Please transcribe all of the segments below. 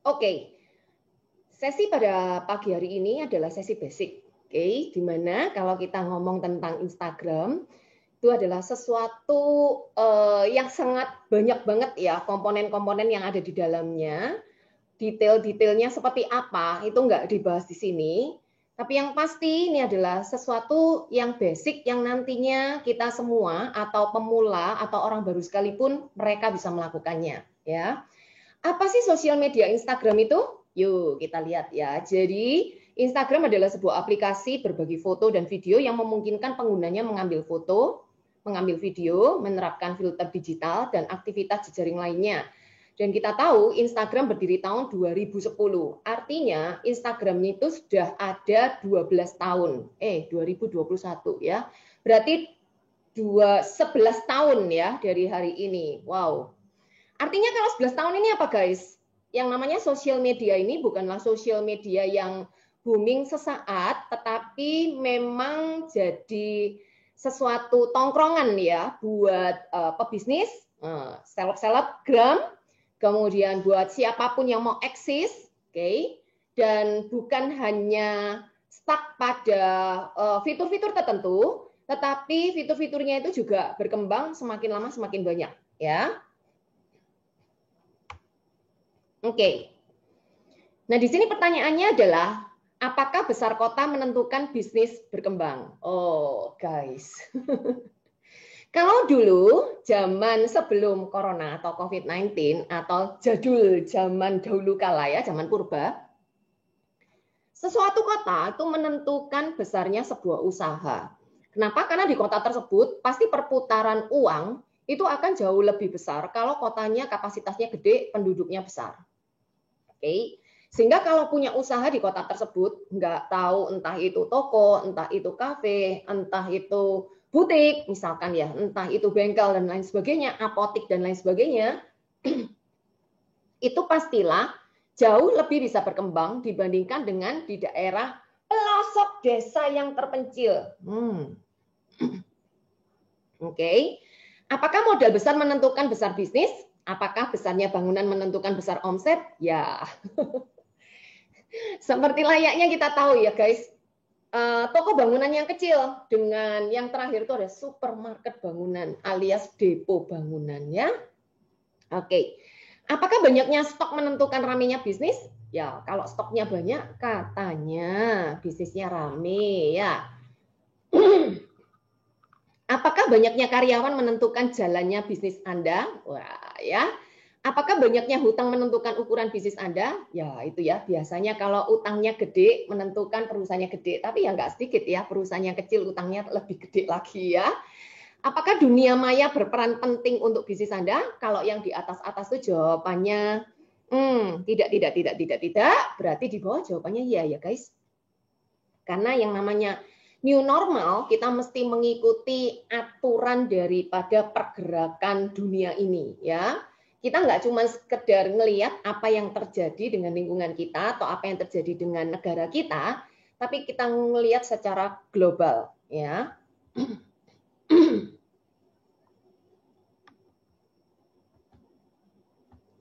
Oke, sesi pada pagi hari ini adalah sesi basic. Oke, di mana kalau kita ngomong tentang Instagram, itu adalah sesuatu yang sangat banyak banget ya komponen-komponen yang ada di dalamnya. Detail-detailnya seperti apa, itu nggak dibahas di sini. Tapi yang pasti ini adalah sesuatu yang basic yang nantinya kita semua atau pemula atau orang baru sekalipun mereka bisa melakukannya. Ya, apa sih sosial media Instagram itu? Yuk kita lihat ya. Jadi Instagram adalah sebuah aplikasi berbagi foto dan video yang memungkinkan penggunanya mengambil foto, mengambil video, menerapkan filter digital dan aktivitas jejaring lainnya. Dan kita tahu Instagram berdiri tahun 2010. Artinya Instagram itu sudah ada 12 tahun. 2021 ya. Berarti 11 tahun ya dari hari ini. Wow. Artinya kalau 11 tahun ini apa guys? Yang namanya sosial media ini bukanlah sosial media yang booming sesaat, tetapi memang jadi sesuatu tongkrongan ya buat pebisnis, seleb-selebgram, kemudian buat siapapun yang mau eksis, oke? Dan bukan hanya stuck pada fitur-fitur tertentu, tetapi fitur-fiturnya itu juga berkembang semakin lama semakin banyak, ya. Oke. Nah, di sini pertanyaannya adalah, apakah besar kota menentukan bisnis berkembang? Oh, guys. Kalau dulu, zaman sebelum corona atau COVID-19, atau jadul zaman dahulu kala ya, zaman purba, sesuatu kota itu menentukan besarnya sebuah usaha. Kenapa? Karena di kota tersebut, pasti perputaran uang itu akan jauh lebih besar kalau kotanya kapasitasnya gede, penduduknya besar. Oke, sehingga kalau punya usaha di kota tersebut, nggak tahu entah itu toko, entah itu kafe, entah itu butik, misalkan ya, entah itu bengkel dan lain sebagainya, apotik dan lain sebagainya, itu pastilah jauh lebih bisa berkembang dibandingkan dengan di daerah pelosok desa yang terpencil. Oke, apakah modal besar menentukan besar bisnis? Apakah besarnya bangunan menentukan besar omset? Ya. Seperti layaknya kita tahu ya guys, toko bangunan yang kecil dengan yang terakhir itu ada supermarket bangunan alias depo bangunan ya. Oke, apakah banyaknya stok menentukan ramenya bisnis? Ya, kalau stoknya banyak katanya bisnisnya rame ya. Apakah banyaknya karyawan menentukan jalannya bisnis Anda? Wah ya. Apakah banyaknya hutang menentukan ukuran bisnis Anda? Ya, itu ya. Biasanya kalau utangnya gede, menentukan perusahaannya gede. Tapi ya nggak sedikit ya, perusahaan yang kecil utangnya lebih gede lagi ya. Apakah dunia maya berperan penting untuk bisnis Anda? Kalau yang di atas-atas itu jawabannya, tidak. Berarti di bawah jawabannya iya ya guys. Karena yang namanya new normal, kita mesti mengikuti aturan daripada pergerakan dunia ini ya. Kita nggak cuma sekedar ngelihat apa yang terjadi dengan lingkungan kita atau apa yang terjadi dengan negara kita, tapi kita ngelihat secara global ya.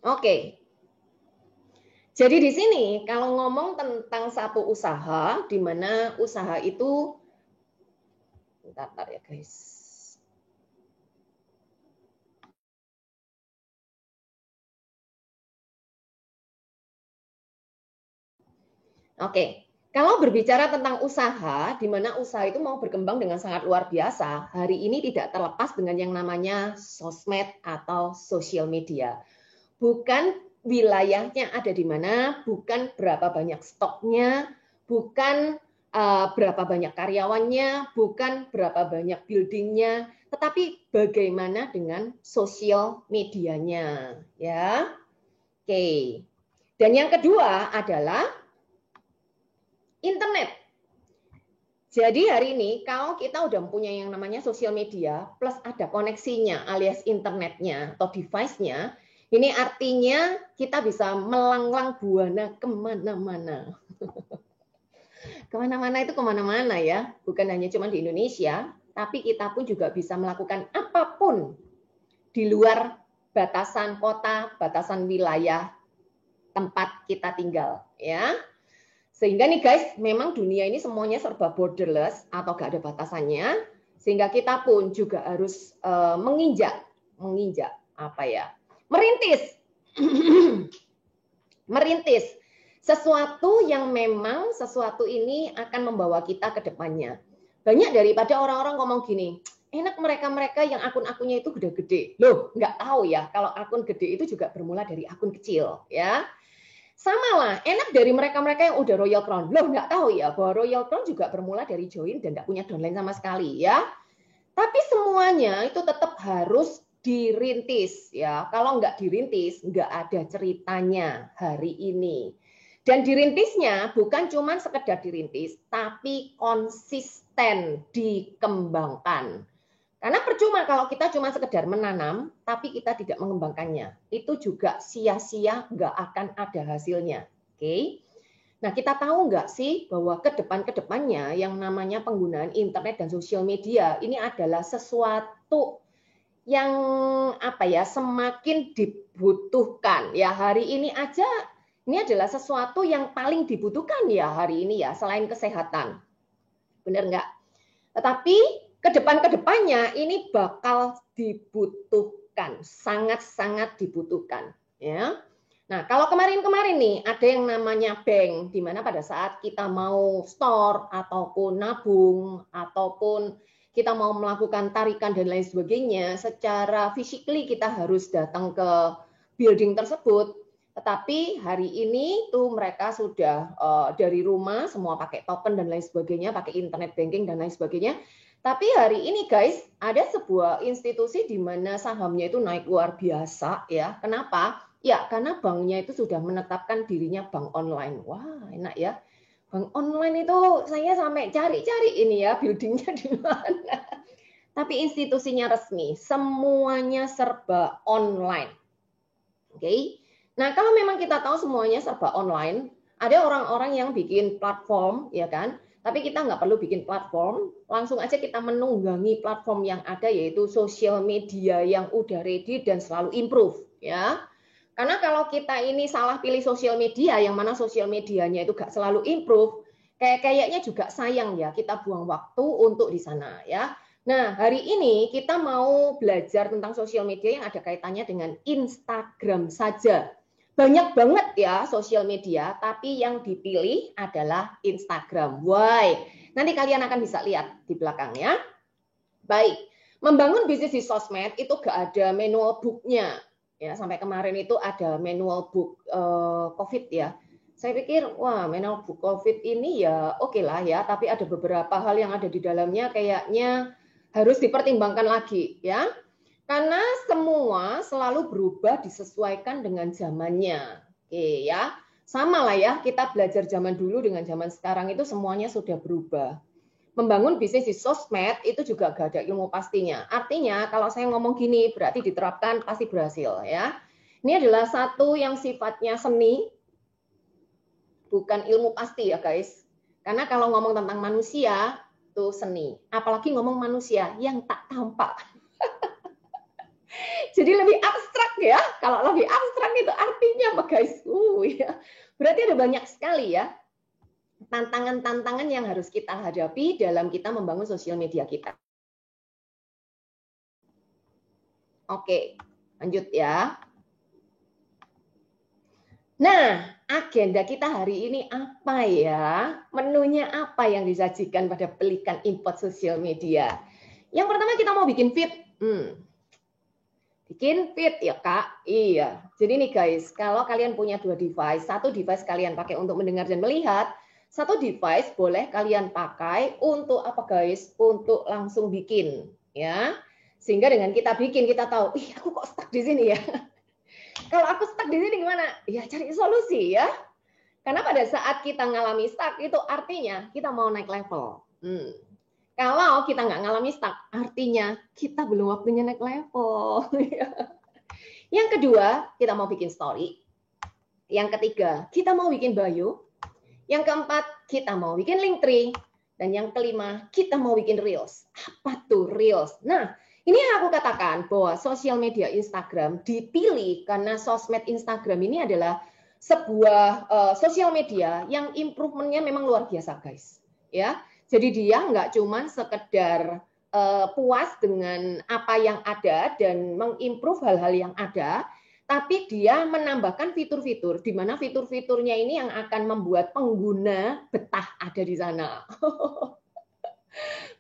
Oke. Jadi di sini kalau ngomong tentang satu usaha, di mana usaha itu, bentar ya guys. Oke, kalau berbicara tentang usaha, di mana usaha itu mau berkembang dengan sangat luar biasa, hari ini tidak terlepas dengan yang namanya sosmed atau sosial media. Bukan wilayahnya ada di mana, bukan berapa banyak stoknya, bukan berapa banyak karyawannya, bukan berapa banyak buildingnya, tetapi bagaimana dengan sosial medianya, ya. Oke. Dan yang kedua adalah internet. Jadi hari ini kalau kita udah punya yang namanya sosial media plus ada koneksinya alias internetnya atau device-nya, ini artinya kita bisa melanglang buana kemana-mana. Kemana-mana itu kemana-mana ya, bukan hanya cuma di Indonesia, tapi kita pun juga bisa melakukan apapun di luar batasan kota, batasan wilayah tempat kita tinggal, ya. Sehingga nih guys, memang dunia ini semuanya serba borderless atau gak ada batasannya, sehingga kita pun juga harus menginjak apa ya, merintis merintis sesuatu yang memang sesuatu ini akan membawa kita ke depannya. Banyak daripada orang-orang ngomong gini, enak mereka-mereka yang akun-akunnya itu gede-gede. Loh, nggak tahu ya, kalau akun gede itu juga bermula dari akun kecil, ya. Sama lah, enak dari mereka-mereka yang udah Royal Crown. Loh, nggak tahu ya, bahwa Royal Crown juga bermula dari join dan nggak punya downline sama sekali, ya. Tapi semuanya itu tetap harus dirintis, ya. Kalau nggak dirintis, nggak ada ceritanya hari ini. Dan dirintisnya bukan cuma sekedar dirintis, tapi konsisten dikembangkan. Karena percuma kalau kita cuma sekedar menanam, tapi kita tidak mengembangkannya. Itu juga sia-sia, nggak akan ada hasilnya. Oke? Nah, kita tahu nggak sih bahwa ke depannya yang namanya penggunaan internet dan sosial media ini adalah sesuatu yang apa ya, semakin dibutuhkan. Ya, hari ini aja ini adalah sesuatu yang paling dibutuhkan ya hari ini ya, selain kesehatan. Benar nggak? Tetapi ke depannya ini bakal dibutuhkan, sangat-sangat dibutuhkan. Ya. Nah, kalau kemarin-kemarin nih ada yang namanya bank, di mana pada saat kita mau store ataupun nabung ataupun kita mau melakukan tarikan dan lain sebagainya, secara physically kita harus datang ke building tersebut. Tetapi hari ini tuh mereka sudah dari rumah semua pakai token dan lain sebagainya, pakai internet banking dan lain sebagainya. Tapi hari ini guys, ada sebuah institusi di mana sahamnya itu naik luar biasa ya. Kenapa? Ya, karena banknya itu sudah menetapkan dirinya bank online. Wah, enak ya. Bank online itu saya sampai cari-cari ini ya, buildingnya di mana. Tapi institusinya resmi, semuanya serba online. Oke. Nah, kalau memang kita tahu semuanya serba online, ada orang-orang yang bikin platform, ya kan? Tapi kita nggak perlu bikin platform, langsung aja kita menunggangi platform yang ada, yaitu sosial media yang udah ready dan selalu improve, ya. Karena kalau kita ini salah pilih sosial media, yang mana sosial medianya itu nggak selalu improve, kayaknya juga sayang ya kita buang waktu untuk di sana, ya. Nah, hari ini kita mau belajar tentang sosial media yang ada kaitannya dengan Instagram saja. Banyak banget ya sosial media, tapi yang dipilih adalah Instagram. Why? Nanti kalian akan bisa lihat di belakangnya. Baik, membangun bisnis di sosmed itu gak ada manual book-nya. Ya, sampai kemarin itu ada manual book COVID ya. Saya pikir, wah manual book COVID ini ya oke lah ya, tapi ada beberapa hal yang ada di dalamnya kayaknya harus dipertimbangkan lagi ya. Karena semua selalu berubah disesuaikan dengan zamannya. Oke ya. Sama lah ya, kita belajar zaman dulu dengan zaman sekarang itu semuanya sudah berubah. Membangun bisnis di sosmed itu juga gak ada ilmu pastinya. Artinya kalau saya ngomong gini berarti diterapkan pasti berhasil ya. Ini adalah satu yang sifatnya seni, bukan ilmu pasti ya guys. Karena kalau ngomong tentang manusia itu seni. Apalagi ngomong manusia yang tak tampak. Jadi lebih abstrak ya. Kalau lebih abstrak itu artinya apa guys? Ya. Berarti ada banyak sekali ya tantangan-tantangan yang harus kita hadapi dalam kita membangun sosial media kita. Oke, lanjut ya. Nah, agenda kita hari ini apa ya? Menunya apa yang disajikan pada pelikan import sosial media? Yang pertama kita mau bikin feed. Bikin feed ya Kak? Iya. Jadi nih guys, kalau kalian punya 2 device, satu device kalian pakai untuk mendengar dan melihat, satu device boleh kalian pakai untuk apa guys? Untuk langsung bikin, ya. Sehingga dengan kita bikin kita tahu, ih aku kok stuck di sini ya. Kalau aku stuck di sini gimana? Ya cari solusi ya. Karena pada saat kita ngalami stuck itu artinya kita mau naik level. Kalau kita nggak ngalami stuck, artinya kita belum waktunya naik level. Yang kedua, kita mau bikin story. Yang ketiga, kita mau bikin bio. Yang keempat, kita mau bikin link tree. Dan yang kelima, kita mau bikin reels. Apa tuh reels? Nah, ini yang aku katakan bahwa sosial media Instagram dipilih karena sosmed Instagram ini adalah sebuah sosial media yang improvementnya memang luar biasa, guys. Ya, jadi dia nggak cuma sekedar puas dengan apa yang ada dan mengimprove hal-hal yang ada, tapi dia menambahkan fitur-fitur, di mana fitur-fiturnya ini yang akan membuat pengguna betah ada di sana.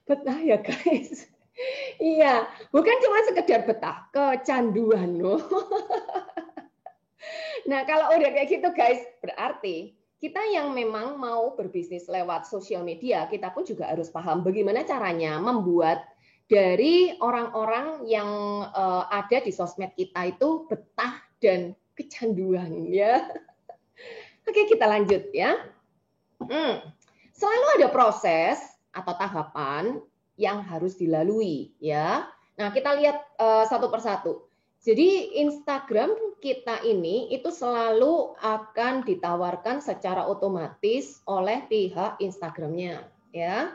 Betah ya, guys. Iya, bukan cuma sekedar betah, kecanduan loh. Nah, kalau udah kayak gitu guys, berarti kita yang memang mau berbisnis lewat sosial media, kita pun juga harus paham bagaimana caranya membuat dari orang-orang yang ada di sosmed kita itu betah dan kecanduan ya. Oke, kita lanjut ya. Selalu ada proses atau tahapan yang harus dilalui ya. Nah, kita lihat satu persatu. Jadi Instagram kita ini itu selalu akan ditawarkan secara otomatis oleh pihak Instagramnya, ya.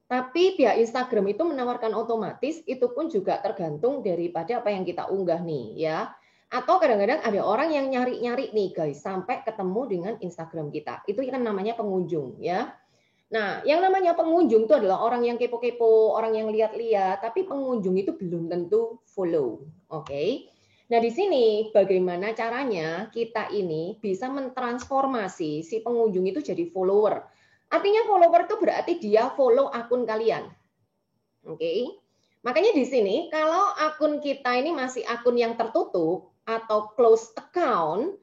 Tapi pihak Instagram itu menawarkan otomatis, itu pun juga tergantung daripada apa yang kita unggah nih, ya. Atau kadang-kadang ada orang yang nyari-nyari nih guys, sampai ketemu dengan Instagram kita. Itu kan namanya pengunjung, ya. Nah, yang namanya pengunjung itu adalah orang yang kepo-kepo, orang yang lihat-lihat, tapi pengunjung itu belum tentu follow. Oke. Nah, di sini bagaimana caranya kita ini bisa mentransformasi si pengunjung itu jadi follower. Artinya follower itu berarti dia follow akun kalian. Oke. Makanya di sini kalau akun kita ini masih akun yang tertutup atau closed account,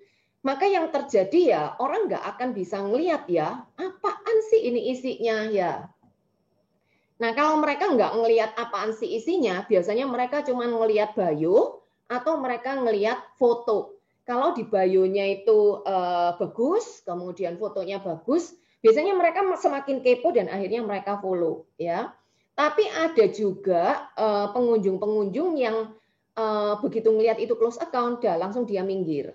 maka yang terjadi ya orang nggak akan bisa ngelihat ya, apaan sih ini isinya ya. Nah, kalau mereka nggak ngelihat apaan sih isinya, biasanya mereka cuma ngelihat bio atau mereka ngelihat foto. Kalau di bio-nya itu bagus, kemudian fotonya bagus, biasanya mereka semakin kepo dan akhirnya mereka follow ya. Tapi ada juga pengunjung-pengunjung yang begitu ngelihat itu close account, langsung dia minggir.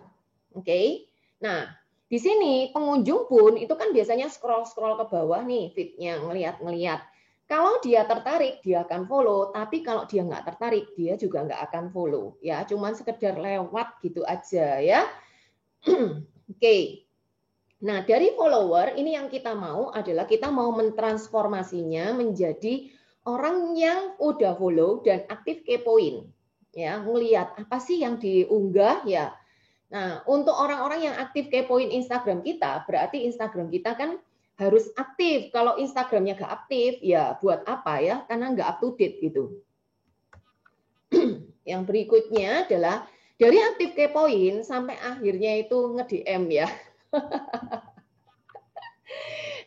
Oke. Nah, di sini pengunjung pun itu kan biasanya scroll-scroll ke bawah nih feed-nya, ngelihat-ngelihat. Kalau dia tertarik, dia akan follow. Tapi kalau dia nggak tertarik, dia juga nggak akan follow. Ya, cuman sekedar lewat gitu aja ya. Oke. Nah, dari follower ini yang kita mau adalah kita mau mentransformasinya menjadi orang yang udah follow dan aktif kepoin. Ya, ngelihat apa sih yang diunggah ya. Nah, untuk orang-orang yang aktif kepoin Instagram kita, berarti Instagram kita kan harus aktif. Kalau Instagramnya nggak aktif, ya buat apa ya? Karena nggak up to date gitu. Yang berikutnya adalah dari aktif kepoin sampai akhirnya itu nge-DM ya.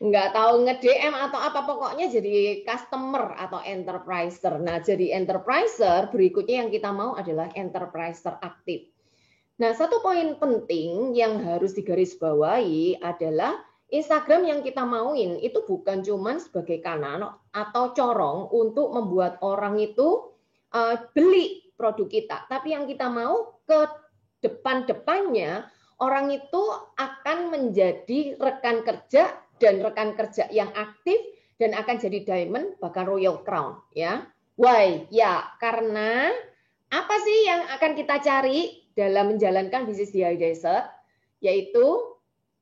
Nggak tahu nge-DM atau apa, pokoknya jadi customer atau enterpriser. Nah, jadi enterpriser berikutnya yang kita mau adalah enterpriser aktif. Nah, satu poin penting yang harus digarisbawahi adalah Instagram yang kita mauin itu bukan cuma sebagai kanal atau corong untuk membuat orang itu beli produk kita, tapi yang kita mau ke depan-depannya orang itu akan menjadi rekan kerja dan rekan kerja yang aktif dan akan jadi diamond bahkan royal crown ya. Why? Ya, karena apa sih yang akan kita cari dalam menjalankan bisnis di iDesert? Yaitu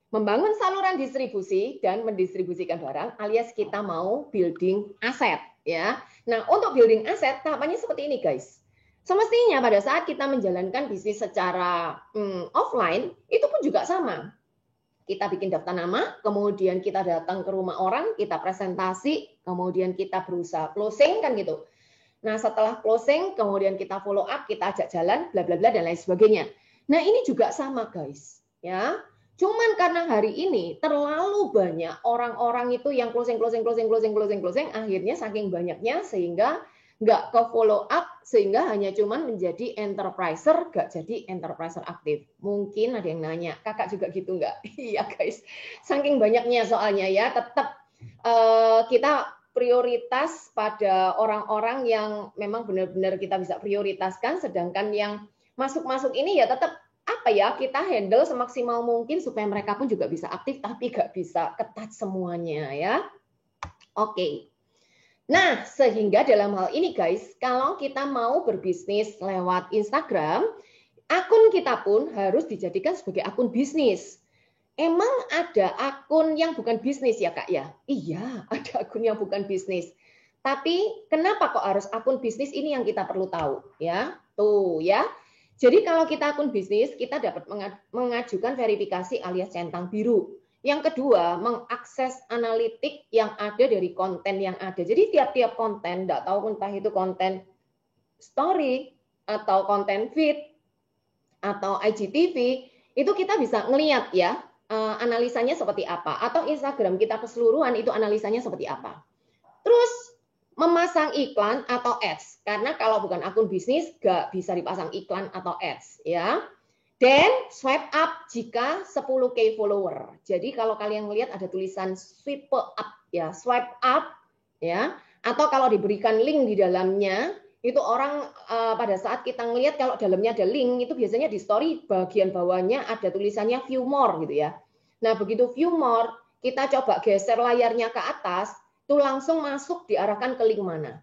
membangun saluran distribusi dan mendistribusikan barang, alias kita mau building aset ya. Nah, untuk building aset tahapannya seperti ini guys. Semestinya pada saat kita menjalankan bisnis secara offline itu pun juga sama. Kita bikin daftar nama, kemudian kita datang ke rumah orang, kita presentasi, kemudian kita berusaha closing kan gitu. Nah, setelah closing, kemudian kita follow up, kita ajak jalan, bla bla bla dan lain sebagainya. Nah, ini juga sama guys, ya. Cuman karena hari ini terlalu banyak orang-orang itu yang closing, akhirnya saking banyaknya sehingga nggak ke follow up, sehingga hanya cuman menjadi enterpriser, nggak jadi enterpriser aktif. Mungkin ada yang nanya, kakak juga gitu nggak? Iya guys, saking banyaknya soalnya ya, tetap kita prioritas pada orang-orang yang memang benar-benar kita bisa prioritaskan, sedangkan yang masuk-masuk ini ya tetap apa ya, kita handle semaksimal mungkin supaya mereka pun juga bisa aktif, tapi nggak bisa ketat semuanya ya. Oke. Nah, sehingga dalam hal ini guys, kalau kita mau berbisnis lewat Instagram, akun kita pun harus dijadikan sebagai akun bisnis. emang ada akun yang bukan bisnis ya Kak ya? Iya, ada akun yang bukan bisnis. Tapi kenapa kok harus akun bisnis, ini yang kita perlu tahu ya. Tuh ya. Jadi kalau kita akun bisnis, kita dapat mengajukan verifikasi alias centang biru. Yang kedua, mengakses analitik yang ada dari konten yang ada. Jadi tiap-tiap konten, enggak tahu entah itu konten story atau konten feed atau IGTV, itu kita bisa ngelihat ya analisanya seperti apa, atau Instagram kita keseluruhan itu analisanya seperti apa. Terus memasang iklan atau ads, karena kalau bukan akun bisnis nggak bisa dipasang iklan atau ads ya. Dan swipe up jika 10K follower. Jadi kalau kalian melihat ada tulisan swipe up ya, swipe up ya, atau kalau diberikan link di dalamnya, itu orang pada saat kita ngelihat kalau dalamnya ada link, itu biasanya di story bagian bawahnya ada tulisannya view more gitu ya. Nah, begitu view more, kita coba geser layarnya ke atas, itu langsung masuk diarahkan ke link mana.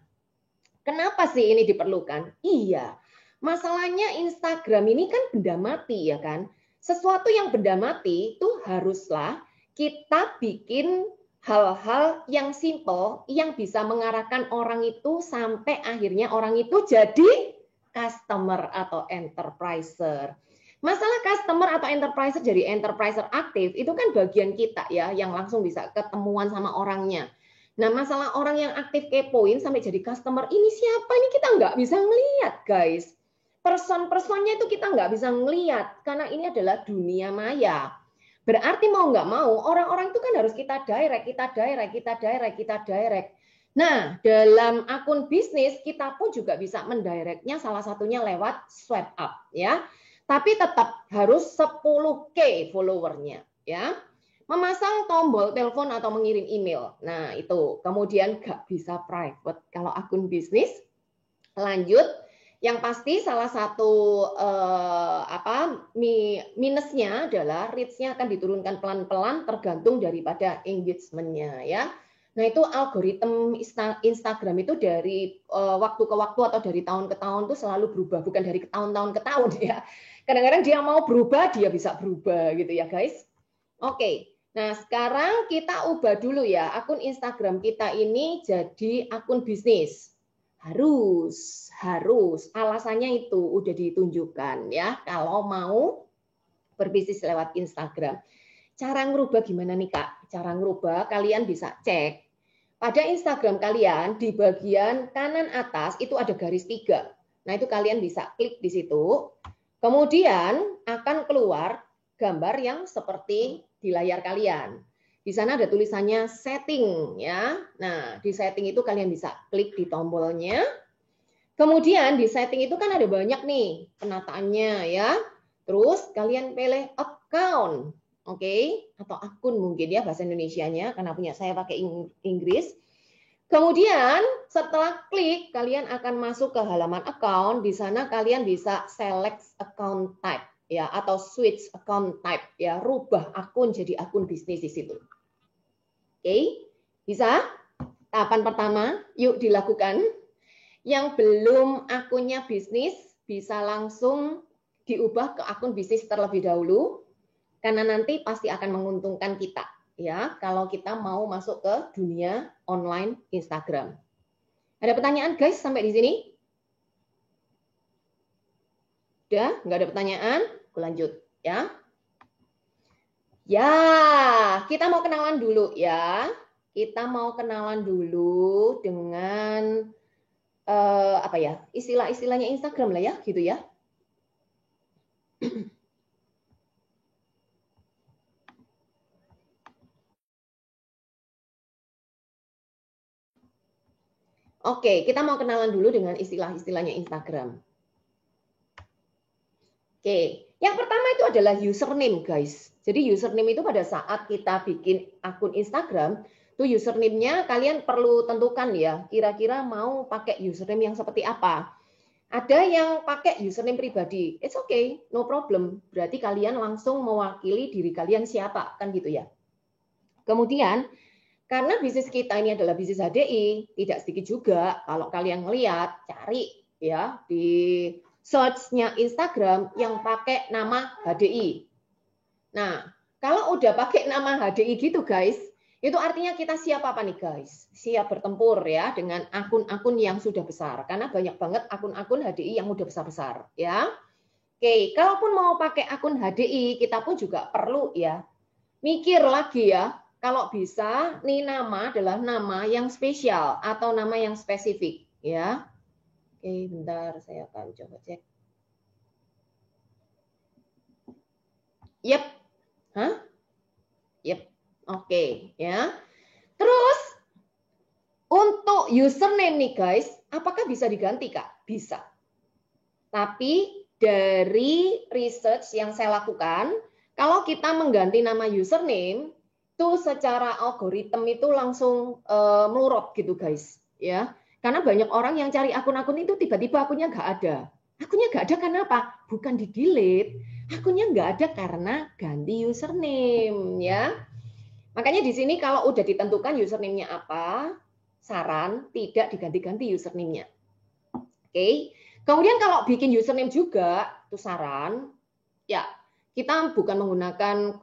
Kenapa sih ini diperlukan? Iya, masalahnya Instagram ini kan benda mati ya kan. Sesuatu yang benda mati itu haruslah kita bikin hal-hal yang simple yang bisa mengarahkan orang itu sampai akhirnya orang itu jadi customer atau enterpriser. Masalah customer atau enterpriser jadi enterpriser aktif itu kan bagian kita ya yang langsung bisa ketemuan sama orangnya. Nah, masalah orang yang aktif kepoin sampai jadi customer ini siapa? Ini kita nggak bisa ngelihat, guys. Person-personnya itu kita nggak bisa ngelihat karena ini adalah dunia maya. Berarti mau nggak mau, orang-orang itu kan harus kita direct. Nah, dalam akun bisnis kita pun juga bisa mendirectnya salah satunya lewat swipe up ya. Tapi tetap harus 10K followernya ya. Memasang tombol telepon atau mengirim email. Nah, itu. Kemudian nggak bisa private kalau akun bisnis. Lanjut, yang pasti salah satu minusnya adalah reach-nya akan diturunkan pelan-pelan tergantung daripada engagement-nya ya. Nah, itu algoritma Instagram itu dari waktu ke waktu atau dari tahun ke tahun itu selalu berubah, bukan dari tahun-tahun ke tahun ya. Kadang-kadang dia mau berubah, dia bisa berubah gitu ya, guys. Oke. Nah, sekarang kita ubah dulu ya, akun Instagram kita ini jadi akun bisnis. Harus. Alasannya itu udah ditunjukkan ya, kalau mau berbisnis lewat Instagram. Cara ngerubah gimana nih Kak? Cara ngerubah kalian bisa cek. Pada Instagram kalian, di bagian kanan atas itu ada garis 3. Nah, itu kalian bisa klik di situ. Kemudian akan keluar gambar yang seperti di layar kalian. Di sana ada tulisannya setting ya. Nah, di setting itu kalian bisa klik di tombolnya. Kemudian di setting itu kan ada banyak nih penataannya ya. Terus kalian pilih account. Oke, atau akun mungkin ya bahasa Indonesianya karena punya saya pakai Inggris. Kemudian setelah klik kalian akan masuk ke halaman account. Di sana kalian bisa select account type ya atau switch account type ya, rubah akun jadi akun bisnis di situ. Oke, bisa? Tahapan pertama, yuk dilakukan. Yang belum akunnya bisnis bisa langsung diubah ke akun bisnis terlebih dahulu karena nanti pasti akan menguntungkan kita ya kalau kita mau masuk ke dunia online Instagram. Ada pertanyaan guys sampai di sini? Udah, nggak ada pertanyaan? Aku lanjut ya. Ya, kita mau kenalan dulu ya. Kita mau kenalan dulu dengan apa ya? Istilah-istilahnya Instagram lah ya, gitu ya. Oke, kita mau kenalan dulu dengan istilah-istilahnya Instagram. Oke, yang pertama itu adalah username, guys. Jadi username itu pada saat kita bikin akun Instagram, tuh username-nya kalian perlu tentukan ya, kira-kira mau pakai username yang seperti apa. Ada yang pakai username pribadi, it's okay, no problem. Berarti kalian langsung mewakili diri kalian siapa, kan gitu ya. Kemudian, karena bisnis kita ini adalah bisnis HDI, tidak sedikit juga kalau kalian melihat, cari ya di search-nya Instagram yang pakai nama HDI. Nah, Kalau udah pakai nama HDI gitu guys, itu artinya kita siap apa nih guys? Siap bertempur ya dengan akun-akun yang sudah besar. Karena banyak banget akun-akun HDI yang udah besar-besar ya. Oke, kalaupun mau pakai akun HDI, kita pun juga perlu ya mikir lagi ya. Kalau bisa, nih nama adalah nama yang spesial atau nama yang spesifik ya. Oke, bentar saya akan coba cek. Yep. Hah? Yep. Oke, ya. Terus untuk username nih guys, apakah bisa diganti Kak? Bisa. Tapi dari research yang saya lakukan, kalau kita mengganti nama username, itu secara algoritma itu langsung melorot gitu guys, ya. Karena banyak orang yang cari akun-akun itu tiba-tiba akunnya nggak ada. Akunnya nggak ada karena apa? Bukan di-delete, akunnya nggak ada karena ganti username, ya. Makanya di sini kalau udah ditentukan username-nya apa, saran tidak diganti-ganti username-nya. Oke. Kemudian kalau bikin username juga, itu saran, ya kita bukan menggunakan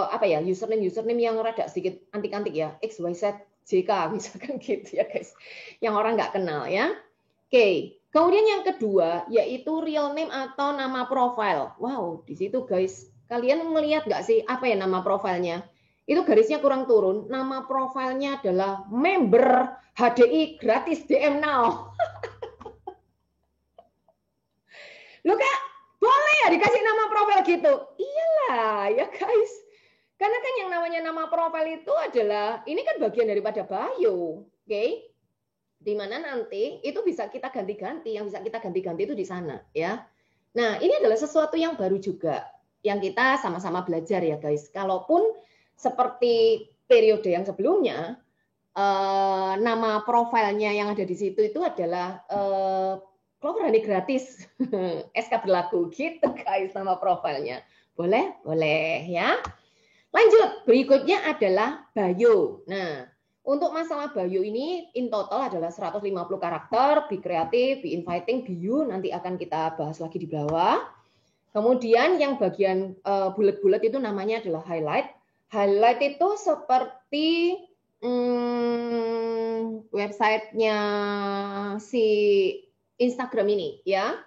apa ya username yang rada sedikit antik-antik ya, XYZ JK misalkan gitu ya guys, yang orang nggak kenal ya. Oke. Kemudian yang kedua yaitu real name atau nama profile. Wow, di situ guys, kalian melihat nggak sih apa ya nama profilnya? Itu garisnya kurang turun. Nama profilnya adalah member HDI gratis DM now. Loh Kak, boleh ya dikasih nama profil gitu? Iyalah ya guys. Karena kan yang namanya nama profil itu adalah, ini kan bagian daripada bio. Oke? Dimana nanti itu bisa kita ganti-ganti, yang bisa kita ganti-ganti itu di sana. Ya. Nah, ini adalah sesuatu yang baru juga, yang kita sama-sama belajar ya guys. Kalaupun seperti periode yang sebelumnya, nama profilnya yang ada di situ itu adalah kalau berani gratis SK berlaku gitu guys nama profilnya. Boleh? Boleh ya. Lanjut, berikutnya adalah bio. Nah, untuk masalah bio ini in total adalah 150 karakter, be kreatif, be inviting, be you, nanti akan kita bahas lagi di bawah. Kemudian yang bagian bulat-bulat itu namanya adalah highlight. Highlight itu seperti websitenya si Instagram ini ya.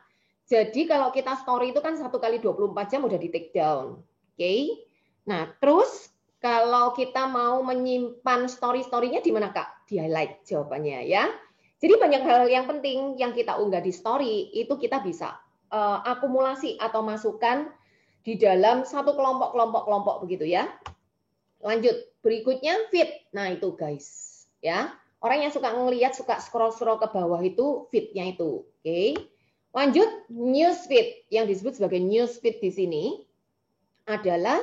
Jadi kalau kita story itu kan 1 kali 24 jam udah di take down. Oke. Nah, terus kalau kita mau menyimpan story-storynya di mana Kak? Di highlight jawabannya ya. Jadi banyak hal yang penting yang kita unggah di story itu kita bisa akumulasi atau masukkan di dalam satu kelompok begitu ya. Lanjut, berikutnya feed. Nah, itu guys, ya. Orang yang suka ngelihat, suka scroll-scroll ke bawah itu feed-nya itu. Oke. Lanjut, news feed. Yang disebut sebagai news feed di sini adalah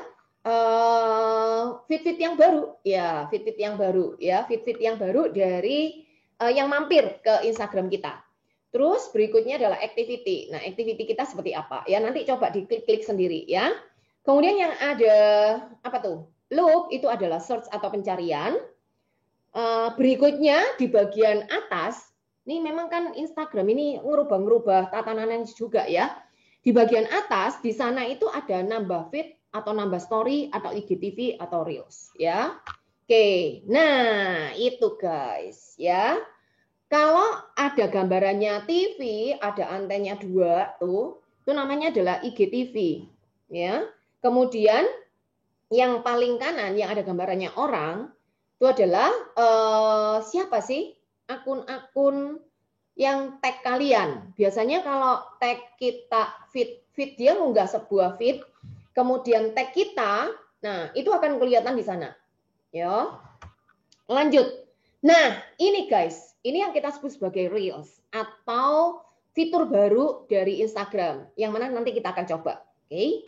feed-feed yang baru. Ya, feed-feed yang baru ya, feed-feed yang baru dari yang mampir ke Instagram kita. Terus berikutnya adalah activity. Nah, activity kita seperti apa? Ya, nanti coba diklik-klik sendiri ya. Kemudian yang ada apa tuh? Loop itu adalah search atau pencarian. Berikutnya di bagian atas, ini memang kan Instagram ini ngerubah-ngerubah tatanannya juga ya. Di bagian atas di sana itu ada nambah feed atau nambah story atau IGTV atau Reels ya. Oke, nah itu guys ya. Kalau ada gambarannya TV, ada antennya 2 tuh, itu namanya adalah IGTV ya. Kemudian yang paling kanan yang ada gambarannya orang itu adalah siapa sih akun-akun yang tag kalian. Biasanya kalau tag kita feed dia ngunggah sebuah feed, kemudian tag kita, nah itu akan kelihatan di sana. Ya. Lanjut. Nah, ini guys, ini yang kita sebut sebagai Reels atau fitur baru dari Instagram yang mana nanti kita akan coba. Oke.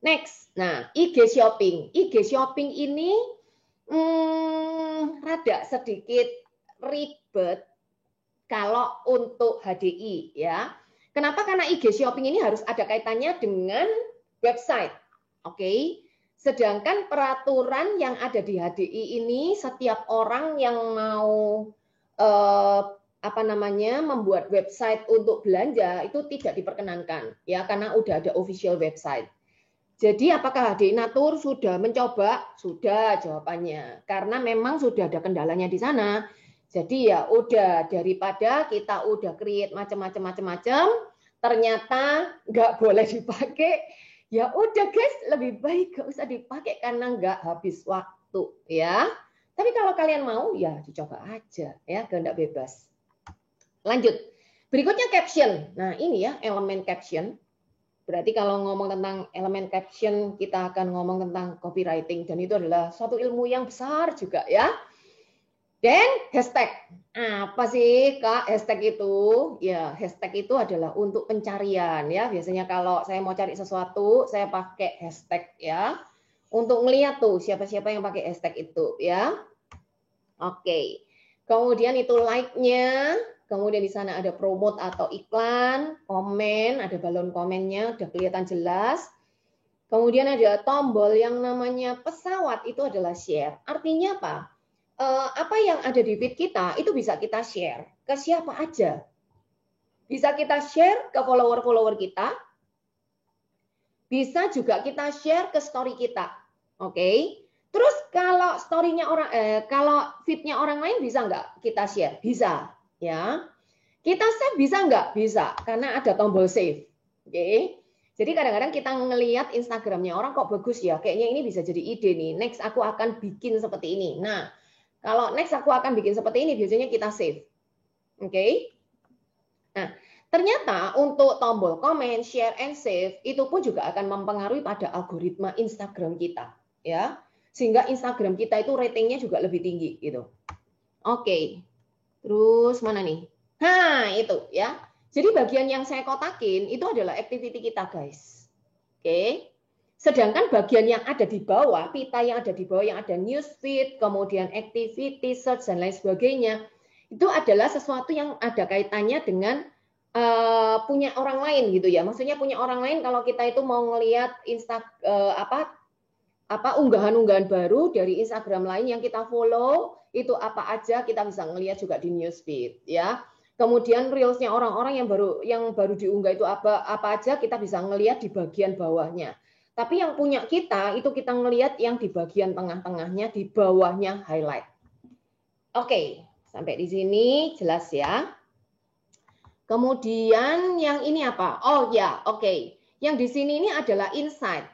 Next, nah IG Shopping. IG Shopping ini rada sedikit ribet kalau untuk HDI ya. Kenapa? Karena IG Shopping ini harus ada kaitannya dengan website. Oke. Sedangkan peraturan yang ada di HDI ini setiap orang yang mau membuat website untuk belanja itu tidak diperkenankan ya karena udah ada official website. Jadi apakah HDI Natur sudah mencoba? Sudah jawabannya. Karena memang sudah ada kendalanya di sana. Jadi ya udah, daripada kita udah create macam-macam, ternyata nggak boleh dipakai, ya udah guys, lebih baik nggak usah dipakai karena nggak habis waktu ya. Tapi kalau kalian mau ya dicoba aja ya, kehendak bebas. Lanjut. Berikutnya caption. Nah ini ya elemen caption. Berarti kalau ngomong tentang elemen caption, kita akan ngomong tentang copywriting. Dan itu adalah suatu ilmu yang besar juga ya. Dan hashtag. Apa sih Kak hashtag itu? Ya hashtag itu adalah untuk pencarian ya. Biasanya kalau saya mau cari sesuatu, saya pakai hashtag ya. Untuk ngeliat tuh siapa-siapa yang pakai hashtag itu ya. Oke. Kemudian itu like-nya. Kemudian di sana ada promote atau iklan, komen, ada balon komennya, udah kelihatan jelas. Kemudian ada tombol yang namanya pesawat, itu adalah share. Artinya apa? Apa yang ada di feed kita, itu bisa kita share ke siapa aja. Bisa kita share ke follower-follower kita, bisa juga kita share ke story kita. Oke? Terus kalau story-nya orang, kalau feed-nya orang lain bisa nggak kita share? Bisa. Ya, kita save bisa nggak? Bisa, karena ada tombol save. Oke, jadi kadang-kadang kita ngelihat Instagramnya orang kok bagus ya, kayaknya ini bisa jadi ide nih. Next aku akan bikin seperti ini. Nah, kalau next aku akan bikin seperti ini, biasanya kita save. Oke. Nah, ternyata untuk tombol comment, share, and save itu pun juga akan mempengaruhi pada algoritma Instagram kita, ya. Sehingga Instagram kita itu ratingnya juga lebih tinggi gitu. Oke. Terus mana nih? Nah, itu ya. Jadi bagian yang saya kotakin itu adalah activity kita, guys. Oke. Sedangkan bagian yang ada di bawah, pita yang ada di bawah, yang ada newsfeed, kemudian activity, search, dan lain sebagainya, itu adalah sesuatu yang ada kaitannya dengan punya orang lain gitu ya. Maksudnya punya orang lain kalau kita itu mau ngelihat unggahan-unggahan baru dari Instagram lain yang kita follow, itu apa aja kita bisa ngelihat juga di newsfeed ya. Kemudian reelsnya orang-orang yang baru diunggah itu apa aja kita bisa ngelihat di bagian bawahnya. Tapi yang punya kita itu kita ngelihat yang di bagian tengah-tengahnya, di bawahnya highlight. Oke, sampai di sini jelas ya. Kemudian yang ini apa? Oh ya, oke. Yang di sini ini adalah insight.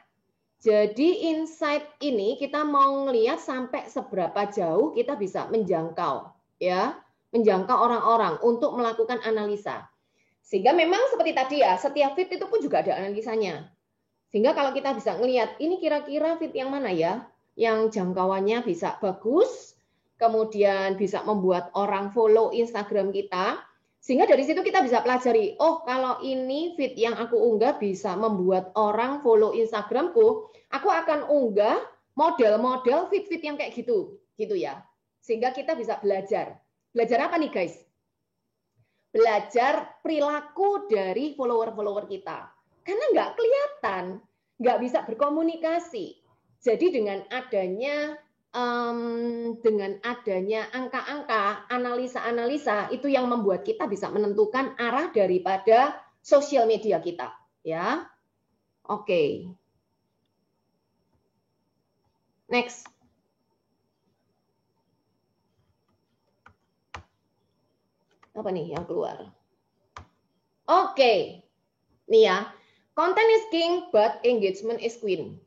Jadi insight ini kita mau ngelihat sampai seberapa jauh kita bisa menjangkau, ya, menjangkau orang-orang untuk melakukan analisa. Sehingga memang seperti tadi ya, setiap feed itu pun juga ada analisanya. Sehingga kalau kita bisa ngelihat ini kira-kira feed yang mana ya, yang jangkauannya bisa bagus, kemudian bisa membuat orang follow Instagram kita. Sehingga dari situ kita bisa pelajari, oh kalau ini feed yang aku unggah bisa membuat orang follow Instagramku, aku akan unggah model-model feed-feed yang kayak gitu ya. Sehingga kita bisa belajar. Belajar apa nih guys? Belajar perilaku dari follower-follower kita. Karena nggak kelihatan, nggak bisa berkomunikasi. Jadi dengan adanya angka-angka, analisa-analisa itu yang membuat kita bisa menentukan arah daripada sosial media kita, ya. Oke. Next. Apa nih yang keluar? Oke. Nih ya. Content is king but engagement is queen.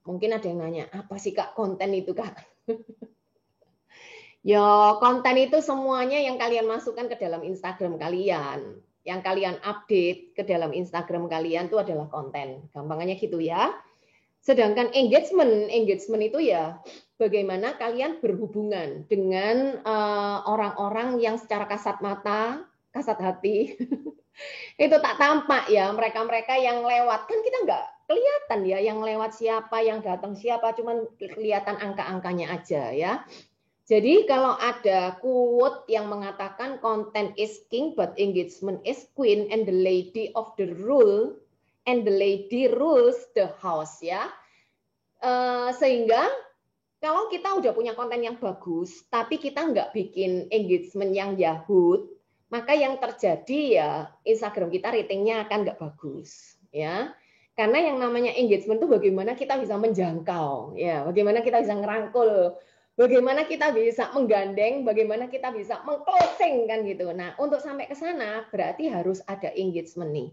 Mungkin ada yang nanya, apa sih Kak konten itu Kak? Ya, konten itu semuanya yang kalian masukkan ke dalam Instagram kalian. Yang kalian update ke dalam Instagram kalian itu adalah konten. Gampangannya gitu ya. Sedangkan engagement itu ya bagaimana kalian berhubungan dengan orang-orang yang secara kasat mata, kasat hati, itu tak tampak ya, mereka-mereka yang lewat. Kan kita nggak kelihatan ya yang lewat siapa, yang datang siapa, cuman kelihatan angka-angkanya aja ya. Jadi kalau ada quote yang mengatakan content is king but engagement is queen and the lady of the rule and the lady rules the house ya. Sehingga kalau kita udah punya konten yang bagus, tapi kita nggak bikin engagement yang yahut, maka yang terjadi ya Instagram kita ratingnya akan nggak bagus ya. Karena yang namanya engagement itu bagaimana kita bisa menjangkau, ya, bagaimana kita bisa ngerangkul, bagaimana kita bisa menggandeng, bagaimana kita bisa mengclosing kan gitu. Nah, untuk sampai ke sana berarti harus ada engagement nih.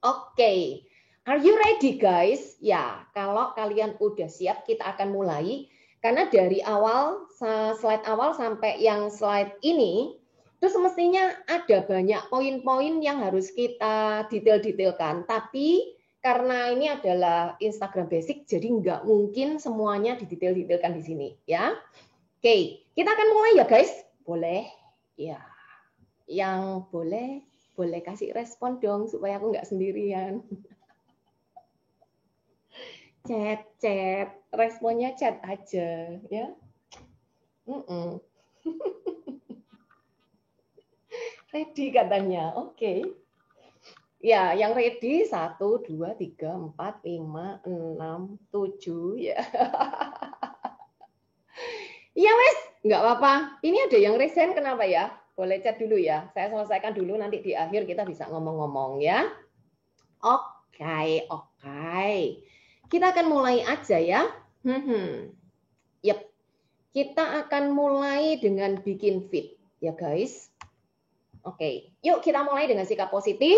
Oke. Are you ready guys? Ya, kalau kalian udah siap kita akan mulai. Karena dari awal, slide awal sampai yang slide ini, itu semestinya ada banyak poin-poin yang harus kita detail-detailkan. Tapi karena ini adalah Instagram Basic, jadi nggak mungkin semuanya didetail-detailkan di sini. Ya, oke, kita akan mulai ya guys. Boleh? Ya, yang boleh kasih respon dong supaya aku nggak sendirian. Chat, responnya chat aja, ya. Ready katanya, oke. Ya, yang ready 1, 2, 3, 4, 5, 6, 7, ya. Ya wes, nggak apa-apa. Ini ada yang resign, kenapa ya? Boleh chat dulu ya. Saya selesaikan dulu, nanti di akhir kita bisa ngomong-ngomong ya. Oke. Kita akan mulai aja ya. Yep. Kita akan mulai dengan bikin feed ya guys. Oke, yuk kita mulai dengan sikap positif.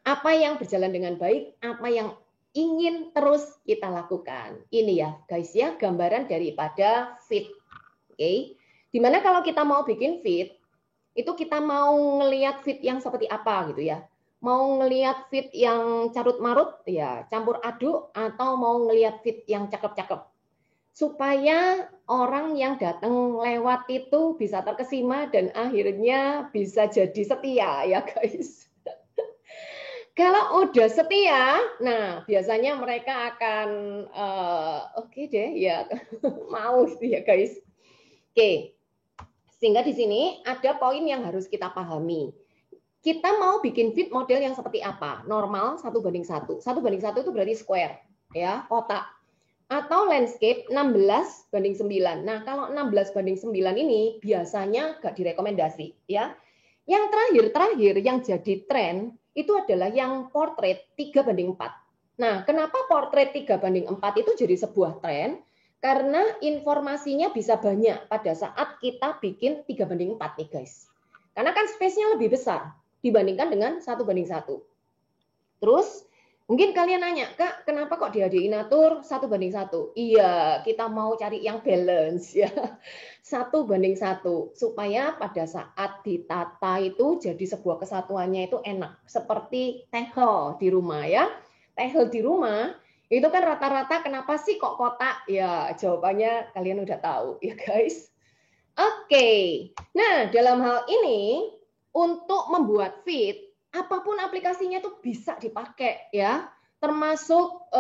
Apa yang berjalan dengan baik, apa yang ingin terus kita lakukan. Ini ya guys ya, gambaran daripada feed. Oke. Dimana kalau kita mau bikin feed, itu kita mau ngelihat feed yang seperti apa gitu ya. Mau ngelihat feed yang carut-marut, ya campur aduk, atau mau ngelihat feed yang cakep-cakep. Supaya orang yang datang lewat itu bisa terkesima dan akhirnya bisa jadi setia ya guys. Kalau udah setia, nah biasanya mereka akan oke deh ya mau gitu ya guys. Oke, sehingga di sini ada poin yang harus kita pahami. Kita mau bikin feed model yang seperti apa? Normal 1:1. 1:1 itu berarti square, ya, kotak. Atau landscape 16:9. Nah, kalau 16:9 ini biasanya nggak direkomendasi, ya. Yang terakhir yang jadi tren itu adalah yang portrait 3:4. Nah, kenapa portrait 3:4 itu jadi sebuah tren? Karena informasinya bisa banyak pada saat kita bikin 3:4 nih, guys. Karena kan space-nya lebih besar dibandingkan dengan 1:1. Terus mungkin kalian nanya, Kak, kenapa kok diadain atur 1:1? Iya, kita mau cari yang balance ya. 1:1 supaya pada saat ditata itu jadi sebuah kesatuannya itu enak. Seperti tehel di rumah ya. Tehel di rumah itu kan rata-rata kenapa sih kok kotak? Ya, jawabannya kalian udah tahu ya guys. Oke. Nah, dalam hal ini untuk membuat feed, apapun aplikasinya itu bisa dipakai ya, termasuk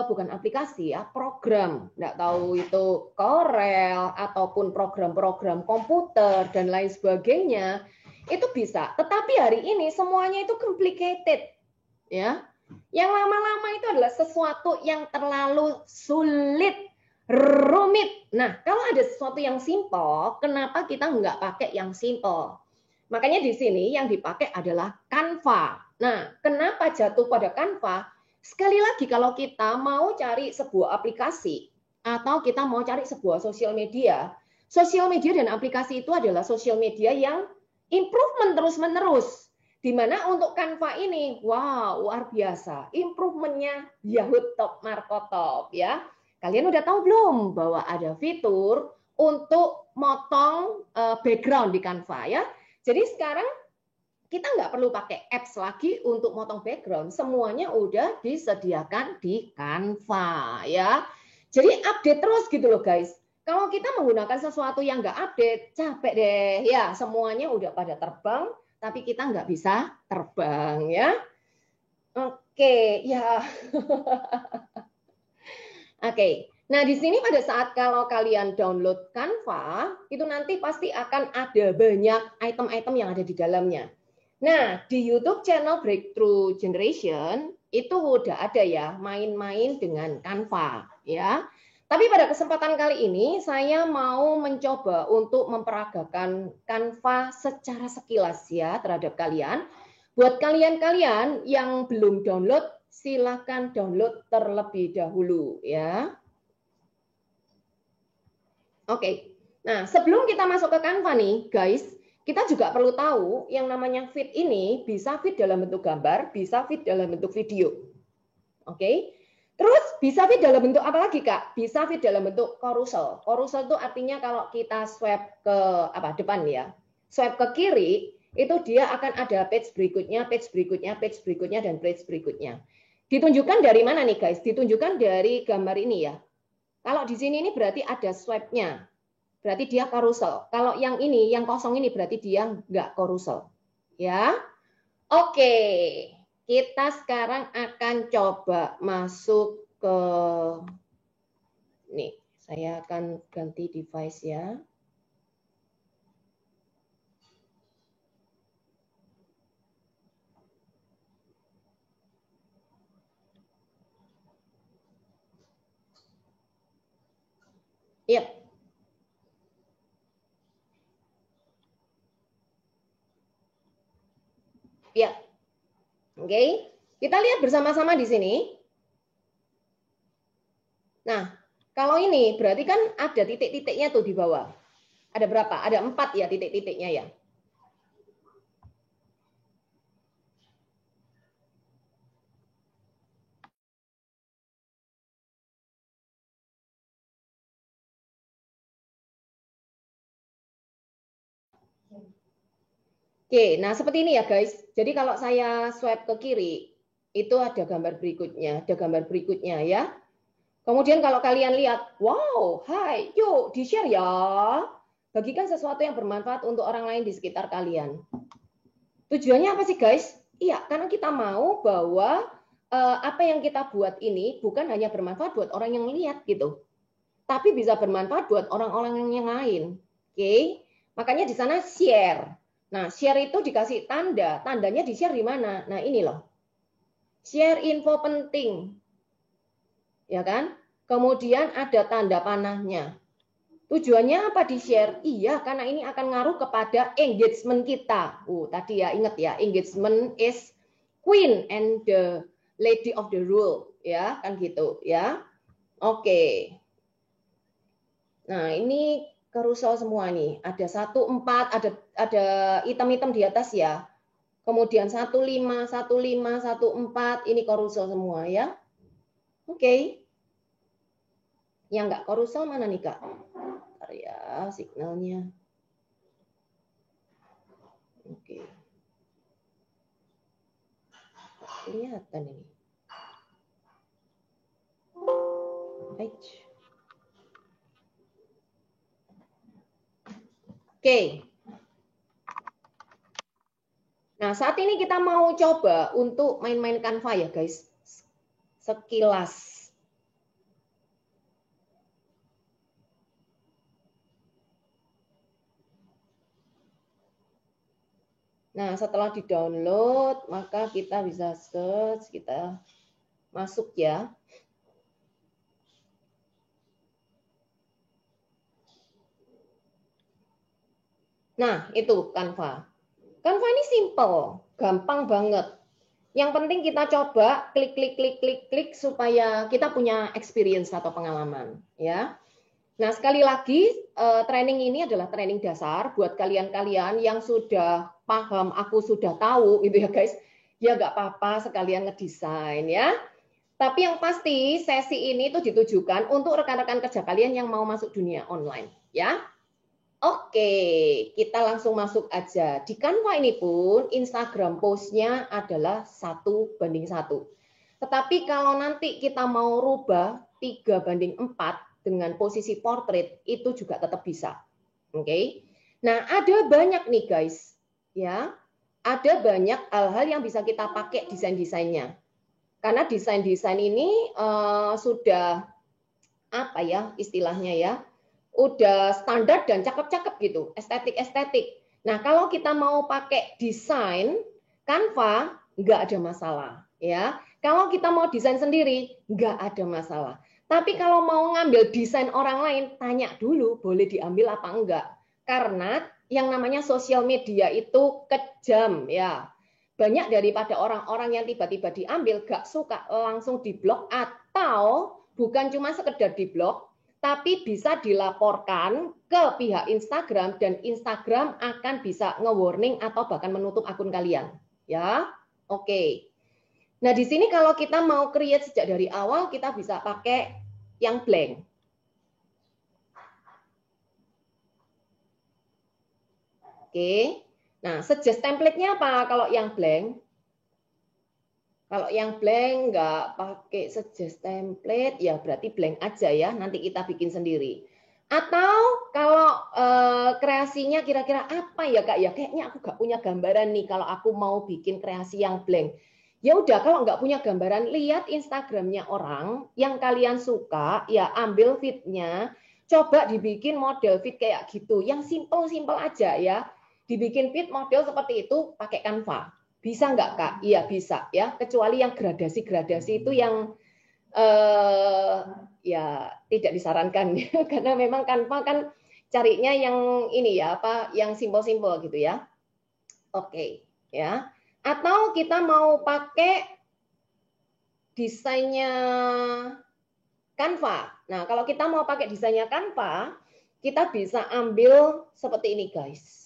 bukan aplikasi ya, program, nggak tahu itu Corel ataupun program-program komputer dan lain sebagainya, itu bisa. Tetapi hari ini semuanya itu complicated ya. Yang lama-lama itu adalah sesuatu yang terlalu sulit, rumit. Nah, kalau ada sesuatu yang simple, kenapa kita nggak pakai yang simple? Makanya di sini yang dipakai adalah Canva. Nah, kenapa jatuh pada Canva? Sekali lagi kalau kita mau cari sebuah aplikasi atau kita mau cari sebuah sosial media dan aplikasi itu adalah sosial media yang improvement terus-menerus. Di mana untuk Canva ini, wow, luar biasa. Improvementnya Yahoo Top Marco Top ya. Kalian udah tahu belum bahwa ada fitur untuk motong background di Canva ya. Jadi sekarang kita nggak perlu pakai apps lagi untuk motong background. Semuanya udah disediakan di Canva ya. Jadi update terus gitu loh guys. Kalau kita menggunakan sesuatu yang nggak update, capek deh. Ya, semuanya udah pada terbang, tapi kita nggak bisa terbang ya. Oke, ya. Oke. Nah, di sini pada saat kalau kalian download Canva, itu nanti pasti akan ada banyak item-item yang ada di dalamnya. Nah, di YouTube channel Breakthrough Generation, itu udah ada ya, main-main dengan Canva. Ya. Tapi pada kesempatan kali ini, saya mau mencoba untuk memperagakan Canva secara sekilas ya terhadap kalian. Buat kalian-kalian yang belum download, silakan download terlebih dahulu ya. Oke. Nah, sebelum kita masuk ke Canva nih, guys, kita juga perlu tahu yang namanya feed ini bisa feed dalam bentuk gambar, bisa feed dalam bentuk video. Oke. Terus bisa feed dalam bentuk apa lagi, Kak? Bisa feed dalam bentuk carousel. Carousel itu artinya kalau kita swipe ke depan ya. Swipe ke kiri, itu dia akan ada page berikutnya, page berikutnya, page berikutnya, dan page berikutnya. Ditunjukkan dari mana nih, guys? Ditunjukkan dari gambar ini ya. Kalau di sini ini berarti ada swipe-nya. Berarti dia carousel. Kalau yang ini, yang kosong ini berarti dia nggak carousel. Ya. Oke. Kita sekarang akan coba masuk ke nih, saya akan ganti device ya. Yep. Ya. Oke. Kita lihat bersama-sama di sini. Nah, kalau ini berarti kan ada titik-titiknya tuh di bawah. Ada berapa? Ada 4 ya titik-titiknya ya. Oke, nah seperti ini ya guys. Jadi kalau saya swipe ke kiri, itu ada gambar berikutnya, ya. Kemudian kalau kalian lihat, wow, hai, yuk di-share ya. Bagikan sesuatu yang bermanfaat untuk orang lain di sekitar kalian. Tujuannya apa sih guys? Iya, karena kita mau bahwa apa yang kita buat ini bukan hanya bermanfaat buat orang yang lihat gitu, tapi bisa bermanfaat buat orang-orang yang lain. Oke, makanya di sana share. Nah, share itu dikasih tanda. Tandanya di-share di mana? Nah, ini loh. Share info penting. Ya kan? Kemudian ada tanda panahnya. Tujuannya apa di-share? Iya, karena ini akan ngaruh kepada engagement kita. Tadi ya, ingat ya, engagement is queen and the lady of the rule. Ya, kan gitu ya. Oke. Nah, ini carousel semua nih. Ada 1, 4, ada item-item di atas ya. Kemudian 1, 5, 1, 5, 1, 4, ini carousel semua ya. Oke. Yang enggak carousel mana nih, Kak? Bentar ya, signalnya. Oke. Kelihatan ini. Baik. Oke. Nah, saat ini kita mau coba untuk main-main Canva ya, guys. Sekilas. Nah, setelah di-download, maka kita bisa search, kita masuk ya. Nah, itu Canva. Canva ini simple, gampang banget. Yang penting kita coba klik supaya kita punya experience atau pengalaman, ya. Nah, sekali lagi training ini adalah training dasar buat kalian-kalian yang sudah paham, aku sudah tahu gitu ya guys. Ya nggak apa-apa sekalian ngedesain ya. Tapi yang pasti sesi ini tuh ditujukan untuk rekan-rekan kerja kalian yang mau masuk dunia online, ya. Oke, kita langsung masuk aja. Di Canva ini pun Instagram post-nya adalah 1:1. Tetapi kalau nanti kita mau rubah 3:4 dengan posisi portrait, itu juga tetap bisa. Oke. Nah, ada banyak nih guys. Ya, ada banyak hal-hal yang bisa kita pakai desain-desainnya. Karena desain-desain ini sudah apa ya istilahnya ya, udah standar dan cakep-cakep gitu, estetik-estetik. Nah, kalau kita mau pakai desain Canva, nggak ada masalah. Ya, kalau kita mau desain sendiri, nggak ada masalah. Tapi kalau mau ngambil desain orang lain, tanya dulu boleh diambil apa enggak. Karena yang namanya sosial media itu kejam ya. banyak daripada orang-orang yang tiba-tiba diambil, gak suka, langsung diblok, atau bukan cuma sekedar diblok, tapi bisa dilaporkan ke pihak Instagram dan Instagram akan bisa nge-warning atau bahkan menutup akun kalian. Ya, oke. Nah, di sini kalau kita mau create sejak dari awal, kita bisa pakai yang blank. Oke. Nah, suggest template-nya apa kalau yang blank? Kalau yang blank nggak pakai suggest template, ya berarti blank aja ya. Nanti kita bikin sendiri. Atau kalau kreasinya kira-kira apa ya Kak? Ya kayaknya aku nggak punya gambaran nih kalau aku mau bikin kreasi yang blank. Ya udah, kalau nggak punya gambaran, lihat Instagramnya orang yang kalian suka, ya ambil feed-nya, coba dibikin model feed kayak gitu. Yang simple-simple aja ya. Dibikin feed model seperti itu pakai Canva. Bisa nggak Kak? Iya bisa ya. Kecuali yang gradasi-gradasi itu yang ya tidak disarankan karena memang Canva kan carinya yang ini ya apa yang simpel-simpel gitu ya. Oke ya. Atau kita mau pakai desainnya Canva. Nah, kalau kita mau pakai desainnya Canva, kita bisa ambil seperti ini guys.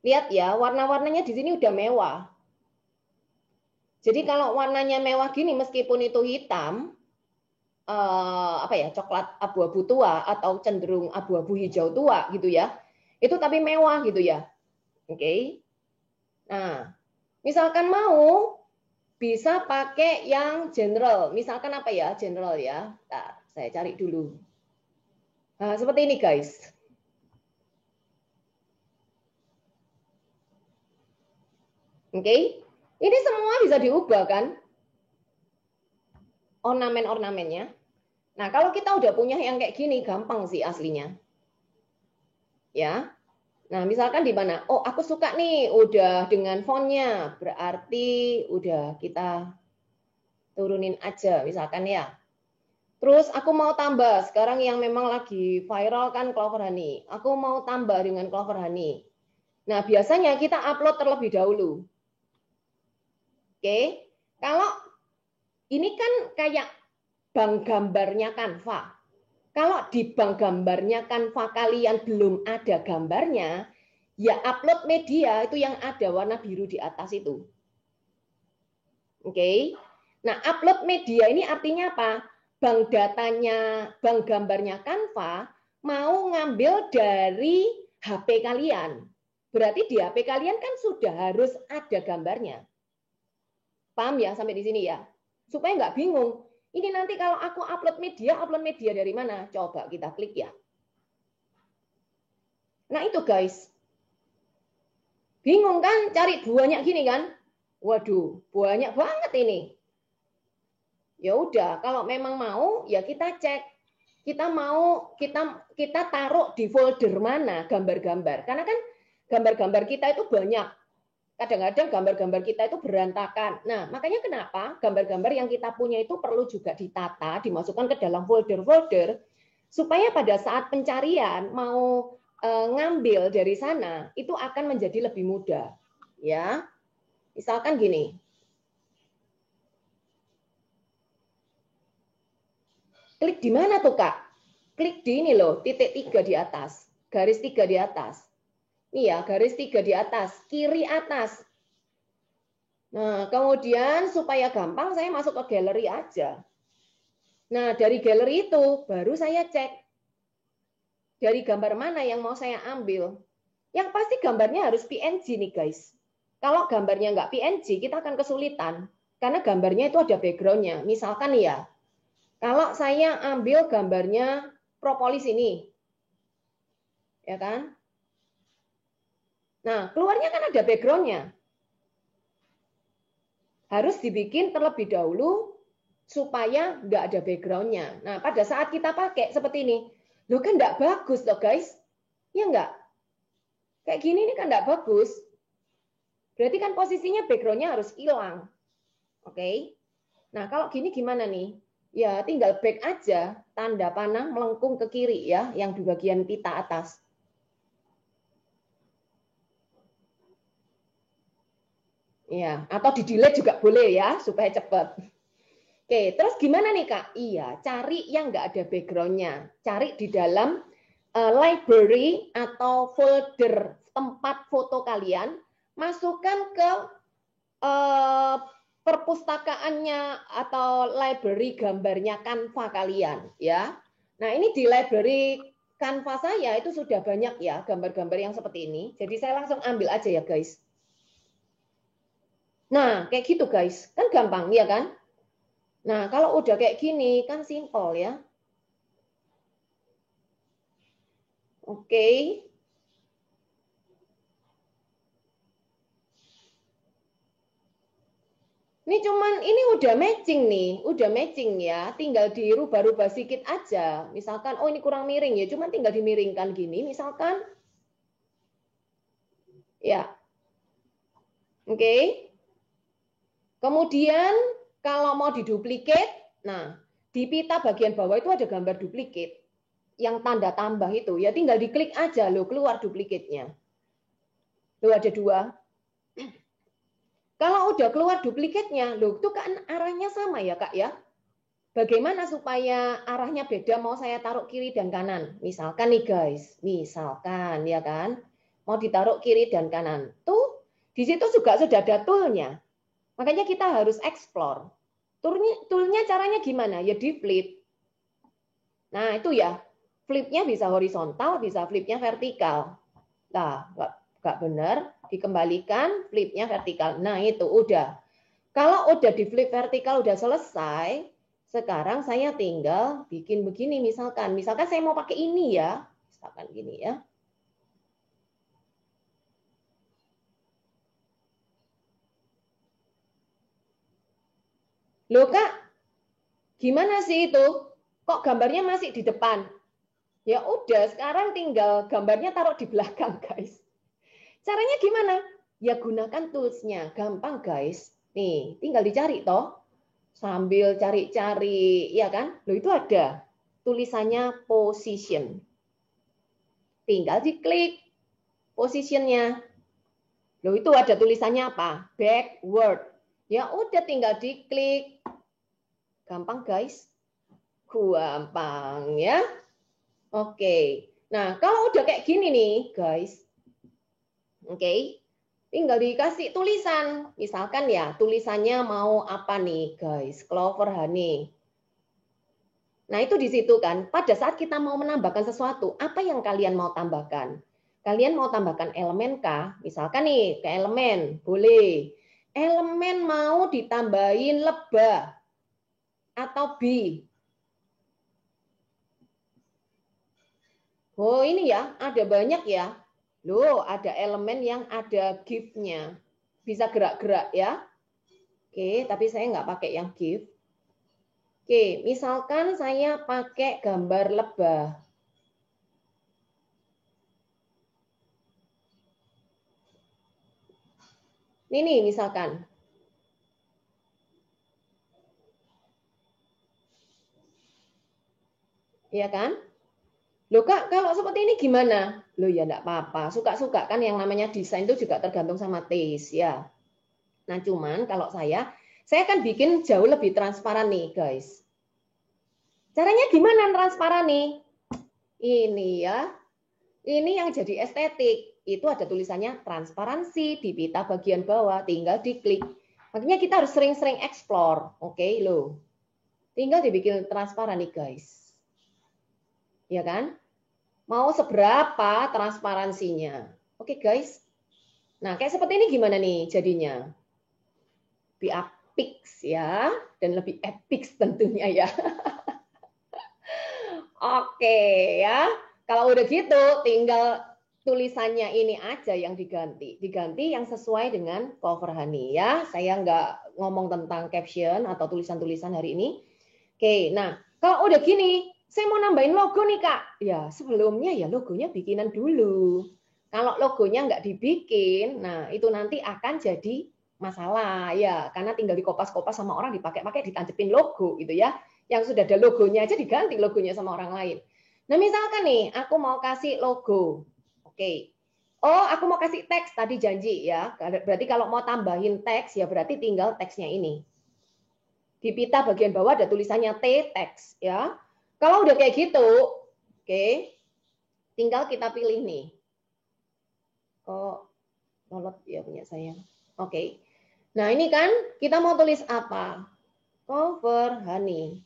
Lihat ya, warna-warnanya di sini udah mewah. Jadi kalau warnanya mewah gini, meskipun itu hitam, apa ya, coklat abu-abu tua atau cenderung abu-abu hijau tua gitu ya, itu tapi mewah gitu ya. Oke. Nah, misalkan mau bisa pakai yang general. Misalkan apa ya, general ya. Nah, saya cari dulu. Nah, seperti ini guys. Oke. Ini semua bisa diubah kan? Ornamen-ornamennya. Nah, kalau kita udah punya yang kayak gini, gampang sih aslinya. Ya. Nah, misalkan di mana? Oh, aku suka nih udah dengan fontnya. Berarti udah kita turunin aja misalkan ya. Terus aku mau tambah, sekarang yang memang lagi viral kan Clover Honey. Aku mau tambah dengan Clover Honey. Nah, biasanya kita upload terlebih dahulu. Oke. Kalau ini kan kayak bank gambarnya Canva. Kalau di bank gambarnya Canva kalian belum ada gambarnya, ya upload media itu yang ada warna biru di atas itu. Oke. Nah, upload media ini artinya apa? Bank datanya, bank gambarnya Canva mau ngambil dari HP kalian. Berarti di HP kalian kan sudah harus ada gambarnya. Paham ya sampai di sini ya? Supaya nggak bingung. Ini nanti kalau aku upload media dari mana? Coba kita klik ya. Nah itu guys. Bingung kan cari banyak gini kan? Waduh, banyak banget ini. Ya udah, kalau memang mau ya kita cek. Kita mau kita taruh di folder mana gambar-gambar. Karena kan gambar-gambar kita itu banyak. Kadang-kadang gambar-gambar kita itu berantakan. Nah, makanya kenapa gambar-gambar yang kita punya itu perlu juga ditata, dimasukkan ke dalam folder-folder, supaya pada saat pencarian mau ngambil dari sana, itu akan menjadi lebih mudah. Ya, misalkan gini. Klik di mana tuh, Kak? Klik di ini loh, titik 3 di atas, garis 3 di atas. Nih ya, garis 3 di atas, kiri atas. Nah, kemudian supaya gampang saya masuk ke galeri aja. Nah, dari galeri itu baru saya cek dari gambar mana yang mau saya ambil. Yang pasti gambarnya harus PNG nih guys. Kalau gambarnya nggak PNG, kita akan kesulitan. Karena gambarnya itu ada background-nya. Misalkan ya, kalau saya ambil gambarnya propolis ini, ya kan? Nah, keluarnya kan ada background-nya. Harus dibikin terlebih dahulu supaya nggak ada background-nya. Nah, pada saat kita pakai seperti ini, lo kan nggak bagus loh guys. Ya nggak? Kayak gini ini kan nggak bagus. Berarti kan posisinya background-nya harus hilang. Oke? Nah, kalau gini gimana nih? Ya, tinggal back aja, tanda panah melengkung ke kiri ya, yang di bagian pita atas. Ya, atau di-delete juga boleh ya, supaya cepat. Oke, terus gimana nih Kak? Iya, cari yang nggak ada background-nya. Cari di dalam library atau folder tempat foto kalian, masukkan ke perpustakaannya atau library gambarnya Canva kalian ya. Nah, ini di library Canva saya itu sudah banyak ya gambar-gambar yang seperti ini. Jadi saya langsung ambil aja ya, guys. Nah, kayak gitu, guys. Kan gampang, ya kan? Nah, kalau udah kayak gini kan simple ya. Oke. Ini cuman ini udah matching ya. Tinggal dirubah-rubah sedikit aja. Misalkan, oh ini kurang miring ya, cuman tinggal dimiringkan gini. Misalkan, ya, oke. Kemudian kalau mau diduplikat, nah di pita bagian bawah itu ada gambar duplikat yang tanda tambah itu. Ya tinggal diklik aja loh, keluar duplikatnya. Loh ada 2. Kalau udah keluar duplikatnya, loh itu kan arahnya sama ya Kak ya. Bagaimana supaya arahnya beda, mau saya taruh kiri dan kanan. Misalkan nih guys, misalkan ya kan, mau ditaruh kiri dan kanan. Tuh, di situ juga sudah ada toolnya. Makanya kita harus explore. Toolnya caranya gimana? Ya di flip. Nah itu ya, flipnya bisa horizontal, bisa flipnya vertikal. Nah, nggak benar, dikembalikan, flipnya vertikal. Nah itu udah. Kalau udah di flip vertikal udah selesai, sekarang saya tinggal bikin begini misalkan. Misalkan saya mau pakai ini ya. Misalkan gini ya. Loh Kak, gimana sih itu? Kok gambarnya masih di depan? Ya udah, sekarang tinggal gambarnya taruh di belakang, guys. Caranya gimana? Ya gunakan tools-nya. Gampang, guys. Nih, tinggal dicari toh. Sambil cari-cari, ya kan? Loh itu ada tulisannya position. Tinggal diklik positionnya. Loh itu ada tulisannya apa? Backward. Ya udah tinggal diklik. Gampang guys. Gampang ya. Oke. Nah, kalau udah kayak gini nih, guys. Oke. Tinggal dikasih tulisan. Misalkan ya, tulisannya mau apa nih, guys? Clover honey. Nah, itu di situ kan. Pada saat kita mau menambahkan sesuatu, apa yang kalian mau tambahkan? Kalian mau tambahkan elemen kah? Misalkan nih, ke elemen, boleh. Elemen mau ditambahin lebah atau bi. Oh, ini ya, ada banyak ya. Loh, ada elemen yang ada GIF-nya. Bisa gerak-gerak ya. Oke, tapi saya nggak pakai yang GIF. Oke, misalkan saya pakai gambar lebah. Ini misalkan. Iya kan? Loh Kak, kalau seperti ini gimana? Loh ya enggak apa-apa. Suka-suka kan yang namanya desain itu juga tergantung sama taste ya. Nah cuman kalau saya akan bikin jauh lebih transparan nih guys. Caranya gimana transparan nih? Ini ya. Ini yang jadi estetik. Itu ada tulisannya transparansi di pita bagian bawah. Tinggal diklik. Makanya kita harus sering-sering explore. Oke loh. Tinggal dibikin transparan nih guys. Ya kan? Mau seberapa transparansinya. Oke guys. Nah, kayak seperti ini gimana nih jadinya? Lebih apik ya, dan lebih epic tentunya ya. Oke ya. Kalau udah gitu, tinggal tulisannya ini aja yang diganti. Diganti yang sesuai dengan cover honey ya. Saya nggak ngomong tentang caption atau tulisan-tulisan hari ini. Oke, nah kalau udah gini, saya mau nambahin logo nih Kak. Ya sebelumnya ya logonya bikinan dulu. Kalau logonya nggak dibikin, nah itu nanti akan jadi masalah ya. Karena tinggal dikopas-kopas sama orang, dipakai-pakai, ditancepin logo gitu ya. Yang sudah ada logonya aja diganti logonya sama orang lain. Nah misalkan nih, aku mau kasih logo. Oke, Oh, aku mau kasih teks tadi janji ya. Berarti kalau mau tambahin teks ya berarti tinggal teksnya ini. Di pita bagian bawah ada tulisannya T teks ya. Kalau udah kayak gitu, oke, tinggal kita pilih nih. Oh, kolot ya punya saya. Oke. Nah, ini kan kita mau tulis apa? Cover honey.